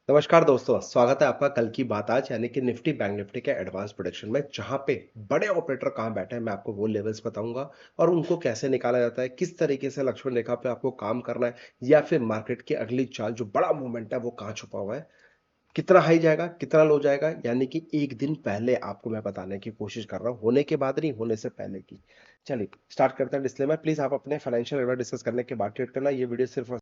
नमस्कार दोस्तों, स्वागत है आपका कल की बात आज यानी कि निफ्टी बैंक निफ्टी के एडवांस प्रेडिक्शन में, जहां पे बड़े ऑपरेटर कहां बैठे हैं मैं आपको वो लेवल्स बताऊंगा और उनको कैसे निकाला जाता है, किस तरीके से लक्ष्मण रेखा पे आपको काम करना है या फिर मार्केट की अगली चाल जो बड़ा मूवमेंट है वो कहां छुपा हुआ है, कितना हाई जाएगा कितना लो जाएगा, यानी कि एक दिन पहले आपको मैं बताने की कोशिश कर रहा हूं, होने के बाद नहीं, होने से पहले की। चलिए स्टार्ट करते हैं। डिस्क्लेमर, प्लीज आप अपने फाइनेंशियल एडवाइस डिस्कस करने के बाद ट्रेड करना। ये वीडियो सिर्फ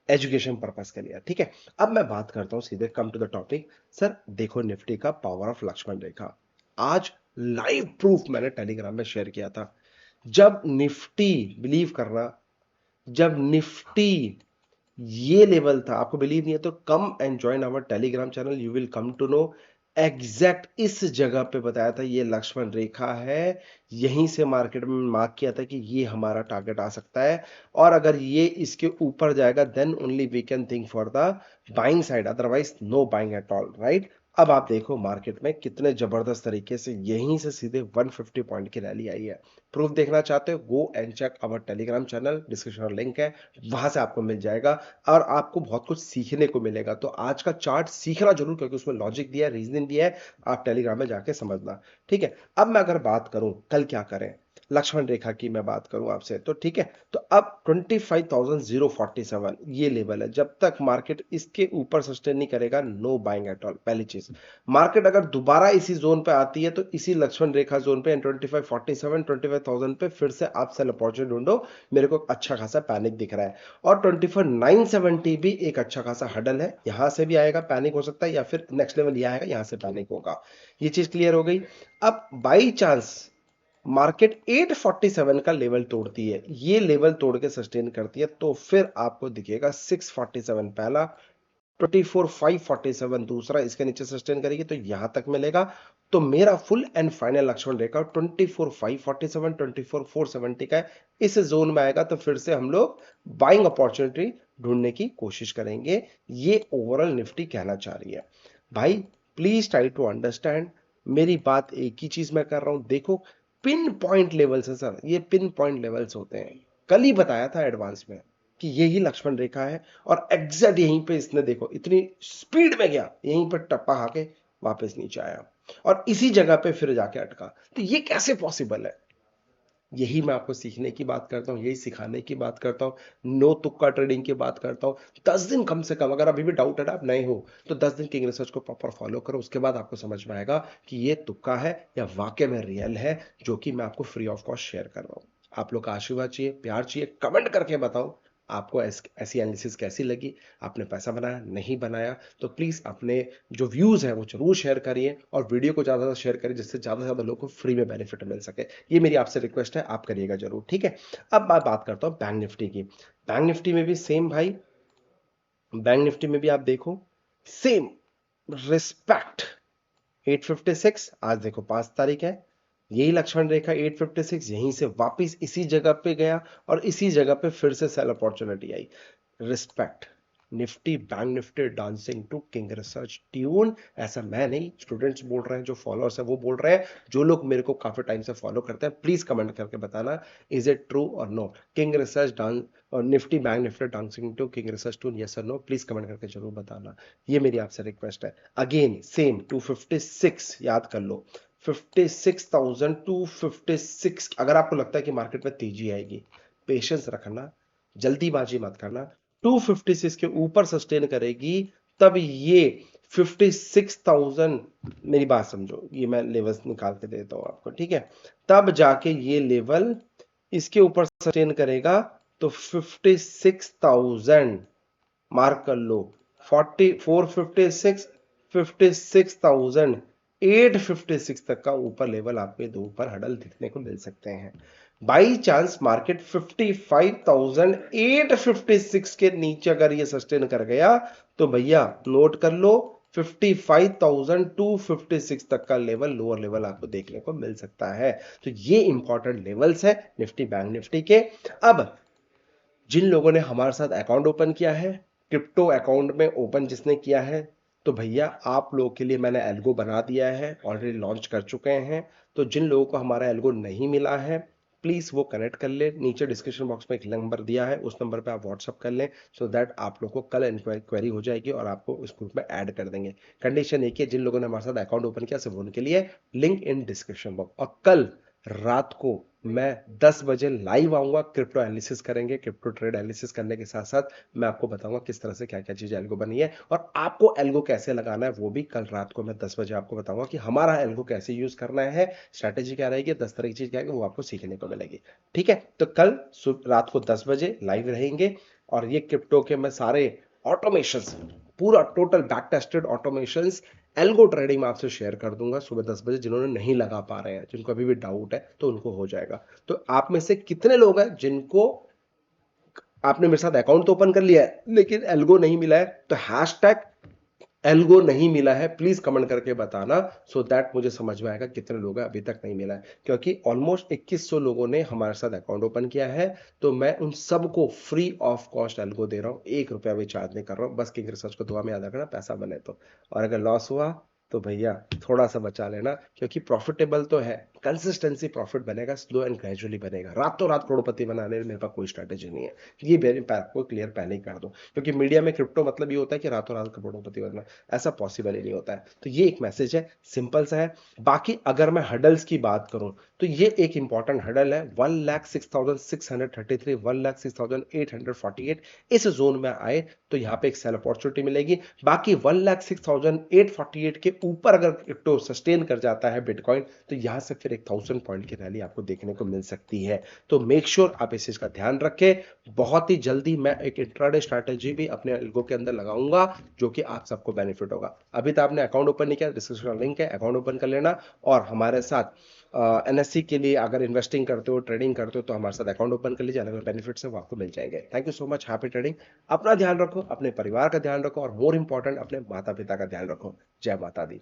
एजुकेशन पर्पस के लिए, ठीक है। अब मैं बात करता हूं सीधे, come to the topic. Sir देखो, निफ्टी का पावर ऑफ लक्ष्मण रेखा आज लाइव प्रूफ मैंने टेलीग्राम में शेयर किया था। जब निफ्टी, बिलीव करना, जब निफ्टी ये लेवल था, आपको बिलीव नहीं है तो come and join our Telegram channel, you will come to know exact इस जगह पे बताया था ये लक्ष्मण रेखा है। यहीं से मार्केट में मार्क किया था कि ये हमारा टारगेट आ सकता है और अगर ये इसके ऊपर जाएगा then only we can think for the buying side, otherwise no buying at all, right. अब आप देखो मार्केट में कितने जबरदस्त तरीके से यहीं से सीधे 150 पॉइंट की रैली आई है। प्रूफ देखना चाहते हो, go and check our Telegram channel, description में लिंक है, वहां से आपको मिल जाएगा और आपको बहुत कुछ सीखने को मिलेगा। तो आज का चार्ट सीखना जरूर, क्योंकि उसमें लॉजिक दिया है, रीजनिंग दिया है, आप टेलीग्राम में जाके समझना, ठीक है। अब मैं अगर बात करूं कल क्या करें, लक्ष्मण रेखा की मैं बात करूं आपसे, तो ठीक है। तो अब 25,047 ये लेवल है, जब तक मार्केट इसके ऊपर सस्टेन नहीं करेगा नो बाइंग एट ऑल। पहली चीज, मार्केट अगर दोबारा इसी जोन पे आती है तो इसी लक्ष्मण रेखा जोन पे 2547 25,000 पे फिर से आप सेल अपॉर्चुनिटी ढूंढो। मेरे को अच्छा खासा पैनिक दिख रहा है और 24,970 भी एक अच्छा खासा हडल है, यहां से भी आएगा, पैनिक हो सकता है, या फिर नेक्स्ट लेवल यह आएगा, यहां से पैनिक होगा। ये चीज क्लियर हो गई। अब बाई चांस मार्केट 847 का लेवल तोड़ती है, ये लेवल तोड़ के सस्टेन करती है, तो फिर आपको दिखेगा 647 पहला, 24,547 दूसरा, इसके नीचे सस्टेन करेगी तो यहां तक मिलेगा। तो मेरा फुल एंड फाइनल लक्ष्मण रेखा 24,547 24,470 का है, इस जोन में आएगा तो फिर से हम लोग बाइंग अपॉर्चुनिटी ढूंढने की कोशिश करेंगे। ये ओवरऑल निफ्टी कहना चाह रही है। भाई प्लीज ट्राई टू अंडरस्टैंड, मेरी बात एक ही चीज मैं कर रहा हूं। देखो, पिन पॉइंट लेवल्स है सर, ये पिन पॉइंट लेवल्स होते हैं। कल ही बताया था एडवांस में कि यही लक्ष्मण रेखा है और एग्जैक्ट यहीं पे इसने देखो इतनी स्पीड में गया, यहीं पर टप्पा खा के वापस नीचे आया और इसी जगह पे फिर जाके अटका। तो ये कैसे पॉसिबल है? यही मैं आपको सीखने की बात करता हूं, यही सिखाने की बात करता हूं, नो तुक्का ट्रेडिंग की बात करता हूं। 10 दिन कम से कम, अगर अभी भी डाउट है ना, आप नए हो तो 10 दिन किंग रिसर्च को प्रॉपर फॉलो करो, उसके बाद आपको समझ में आएगा कि ये तुक्का है या वाकई में रियल है, जो कि मैं आपको फ्री ऑफ कॉस्ट शेयर कर रहा हूं। आप लोग का आशीर्वाद चाहिए, प्यार चाहिए, कमेंट करके बताओ आपको ऐसी एनालिसिस कैसी लगी, आपने पैसा बनाया नहीं बनाया। तो प्लीज अपने जो व्यूज है वो जरूर शेयर करिए और वीडियो को ज्यादा से शेयर करिए, जिससे ज्यादा से ज्यादा लोगों को फ्री में बेनिफिट मिल सके। ये मेरी आपसे रिक्वेस्ट है, आप करिएगा जरूर, ठीक है। अब मैं बात करता हूं बैंक निफ्टी की। बैंक निफ्टी में भी सेम भाई, बैंक निफ्टी में भी आप देखो सेम रिस्पेक्ट 856। आज देखो 5 तारीख है, यही लक्ष्मण रेखा 856 यहीं से वापस इसी जगह पे गया और इसी जगह पे फिर से सेल अपॉर्चुनिटी आई। Respect, Nifty bank Nifty dancing to King Research tune. ऐसा मैं नहीं, स्टूडेंट्स बोल रहे हैं, जो फॉलोअर्स है वो बोल रहे हैं, जो लोग मेरे को काफी टाइम से फॉलो करते हैं, प्लीज कमेंट करके बताना, इज इट ट्रू और नो? किंग रिसर्च डांस और Nifty bank Nifty dancing to King Research tune, yes और नो? प्लीज कमेंट करके जरूर बताना, ये मेरी आपसे रिक्वेस्ट है। अगेन सेम 256 याद कर लो, 56,256। अगर आपको लगता है कि मार्केट में तेजी आएगी, पेशेंस रखना, जल्दीबाजी मत करना। 256 के ऊपर सस्टेन करेगी तब ये 56,000, मेरी बात समझो, ये मैं लेवल्स निकाल के देता हूं आपको, ठीक है। तब जाके ये लेवल इसके ऊपर सस्टेन करेगा तो 56,000 मार्क कर लो। 456 56,856 तक का ऊपर लेवल आपके दो ऊपर हडल दिखने को मिल सकते हैं। बाई चांस मार्केट 55,856 के नीचे अगर ये सस्टेन कर गया तो भैया नोट कर लो, 55,256 तक का लेवल, लोअर लेवल आपको देखने को मिल सकता है। तो ये इंपॉर्टेंट लेवल्स है निफ्टी बैंक निफ्टी के। अब जिन लोगों ने हमारे साथ अकाउंट ओपन किया है, क्रिप्टो अकाउंट में ओपन जिसने किया है, तो भैया आप लोगों के लिए मैंने एल्गो बना दिया है, ऑलरेडी लॉन्च कर चुके हैं। तो जिन लोगों को हमारा एल्गो नहीं मिला है प्लीज वो कनेक्ट कर ले। नीचे डिस्क्रिप्शन बॉक्स में एक नंबर दिया है, उस नंबर पे आप व्हाट्सअप कर लें, सो दैट आप लोग को कल इंक्वायरी हो जाएगी और आपको इस ग्रुप में ऐड कर देंगे। कंडीशन एक है, जिन लोगों ने हमारे साथ अकाउंट ओपन किया सिर्फ उनके लिए, लिंक इन डिस्क्रिप्शन बॉक्स। और कल रात को मैं 10 बजे लाइव आऊंगा, क्रिप्टो एनालिसिस करेंगे। क्रिप्टो ट्रेड एनालिसिस करने के साथ साथ मैं आपको बताऊंगा किस तरह से क्या क्या चीज एल्गो बनी है, और आपको एल्गो कैसे लगाना है वो भी कल रात को मैं 10 बजे आपको बताऊंगा कि हमारा एल्गो कैसे यूज करना है, स्ट्रैटेजी क्या रहेगी, 10 तरह की चीज क्या है वो आपको सीखने को मिलेगी। ठीक है, तो कल रात को 10 बजे लाइव रहेंगे, और ये क्रिप्टो के मैं सारे ऑटोमेशंस, पूरा total back tested automations algo trading में आपसे शेयर कर दूंगा सुबह 10 बजे। जिन्होंने नहीं लगा पा रहे हैं, जिनको अभी भी डाउट है, तो उनको हो जाएगा। तो आप में से कितने लोग हैं जिनको, आपने मेरे साथ अकाउंट तो ओपन कर लिया है लेकिन एल्गो नहीं मिला है, तो हैशटैग एल्गो नहीं मिला है प्लीज कमेंट करके बताना, सो दैट मुझे समझ में आएगा कितने लोग हैं अभी तक नहीं मिला है। क्योंकि ऑलमोस्ट 2100 लोगों ने हमारे साथ अकाउंट ओपन किया है, तो मैं उन सबको फ्री ऑफ कॉस्ट एल्गो दे रहा हूं, 1 रुपया भी चार्ज नहीं कर रहा हूं। बस किंग रिसर्च को दुआ में याद रखना, पैसा बने तो। और अगर लॉस हुआ तो भैया थोड़ा सा बचा लेना, क्योंकि प्रॉफिटेबल तो है, कंसिस्टेंसी प्रॉफिट बनेगा, स्लो एंड ग्रेजुअली बनेगा। रातों रात करोड़पति बनाने में मेरे पास कोई स्ट्रैटेजी नहीं है, ये आपको क्लियर पहले ही कर दूं। क्योंकि मीडिया में क्रिप्टो मतलब ये होता है कि रातों रात करोड़पति बनना, ऐसा पॉसिबल ही नहीं होता है। तो ये एक मैसेज है, सिंपल सा है। बाकी अगर मैं हडल्स की बात करूं, तो ये एक इंपॉर्टेंट हडल है, 1,06,633, 1,06,848, इस जोन में आए तो यहाँ पे एक सेल अपॉर्चुनिटी मिलेगी। बाकी 1,06,848 के ऊपर अगर क्रिप्टो सस्टेन कर जाता है बिटकॉइन, तो यहां से फिर 1,000 पॉइंट की रैली आपको देखने को मिल सकती है। तो मेक श्योर आप इस चीज का ध्यान रखें। बहुत ही जल्दी मैं एक इंट्राडे स्ट्रैटेजी भी अपने एल्गो के अंदर लगाऊंगा, जो कि आप सबको बेनिफिट होगा। अभी तो आपने अकाउंट ओपन नहीं किया, डिस्क्रिप्शन लिंक है, अकाउंट ओपन कर लेना। और हमारे साथ एनएससी के लिए अगर इन्वेस्टिंग करते हो, ट्रेडिंग करते हो, तो हमारे साथ अकाउंट ओपन कर लीजिए, अलग अलग बेनिफिट्स है वो आपको मिल जाएंगे। Thank you so much, happy trading. अपना ध्यान रखो, अपने परिवार का ध्यान रखो, और मोर इंपॉर्टेंट अपने माता पिता का ध्यान रखो। जय माता दी।